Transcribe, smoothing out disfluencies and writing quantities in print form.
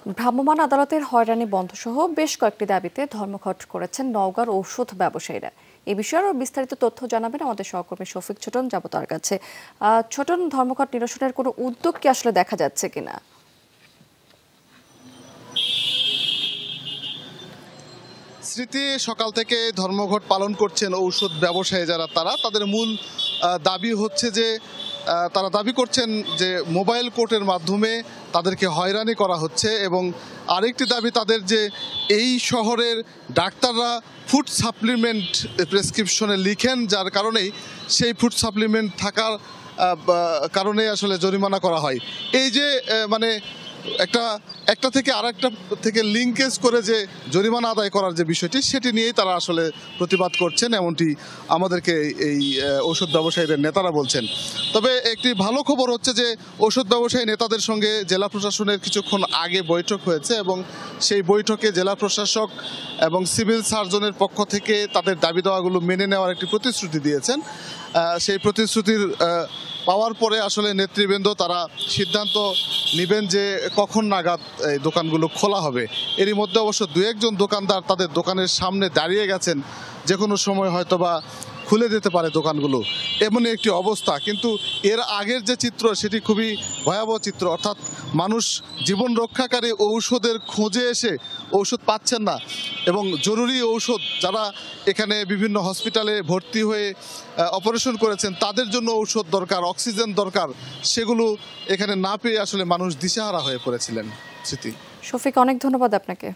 ভ্রাম্যমাণ আদালতের হয়রানি বন্ধসহ বেশ কয়েকটি দাবিতে ধর্মঘট করেছেন নওগাঁর ঔষধ ব্যবসায়ীরা। এই বিষয়ে আরও বিস্তারিত তথ্য জানাবেন আমাদের সহকর্মী শফিক ছোটন। যাব তার কাছে। ছোটন, ধর্মঘট নিরসনের কোনো উদ্যোগ কি আসলে দেখা যাচ্ছে কিনা? স্মৃতি সকাল থেকে ধর্মঘট পালন করছেন ঔষধ ব্যবসায়ী যারা তাদের মূল দাবি হচ্ছে যে তারা দাবি করছেন যে মোবাইল কোর্টের মাধ্যমে তাদেরকে হয়রানি করা হচ্ছে, এবং আরেকটি দাবি তাদের যে এই শহরের ডাক্তাররা ফুড সাপ্লিমেন্ট প্রেসক্রিপশনে লিখেন, যার কারণেই সেই ফুড সাপ্লিমেন্ট থাকার কারণে আসলে জরিমানা করা হয়। এই যে মানে একটা থেকে আরেকটা থেকে লিঙ্কেজ করে যে জরিমানা আদায় করার যে বিষয়টি, সেটি নিয়েই তারা আসলে প্রতিবাদ করছেন, এমনটি আমাদেরকে এই ঔষধ ব্যবসায়ীদের নেতারা বলছেন। তবে একটি ভালো খবর হচ্ছে যে ঔষধ ব্যবসায়ী নেতাদের সঙ্গে জেলা প্রশাসনের কিছুক্ষণ আগে বৈঠক হয়েছে, এবং সেই বৈঠকে জেলা প্রশাসক এবং সিভিল সার্জনের পক্ষ থেকে তাদের দাবি দাওয়াগুলো মেনে নেওয়ার একটি প্রতিশ্রুতি দিয়েছেন। সেই প্রতিশ্রুতির পাওয়ার পরে আসলে নেতৃবৃন্দ তারা সিদ্ধান্ত নেবেন যে কখন নাগাদ এই দোকানগুলো খোলা হবে। এরই মধ্যে অবশ্য দু একজন দোকানদার তাদের দোকানের সামনে দাঁড়িয়ে গেছেন, যে কোনো সময় হয়তোবা খুলে যেতে পারে দোকানগুলো, এমনই একটি অবস্থা। কিন্তু এর আগের যে চিত্র সেটি খুবই ভয়াবহ চিত্র, অর্থাৎ মানুষ জীবন রক্ষাকারী ঔষধের খোঁজে এসে ঔষধ পাচ্ছেন না, এবং জরুরি ঔষধ যারা এখানে বিভিন্ন হসপিটালে ভর্তি হয়ে অপারেশন করেছেন তাদের জন্য ঔষধ দরকার, অক্সিজেন দরকার, সেগুলো এখানে না পেয়ে আসলে মানুষ দিশেহারা হয়ে পড়েছিলেন। স্মৃতি। শফিক, অনেক ধন্যবাদ আপনাকে।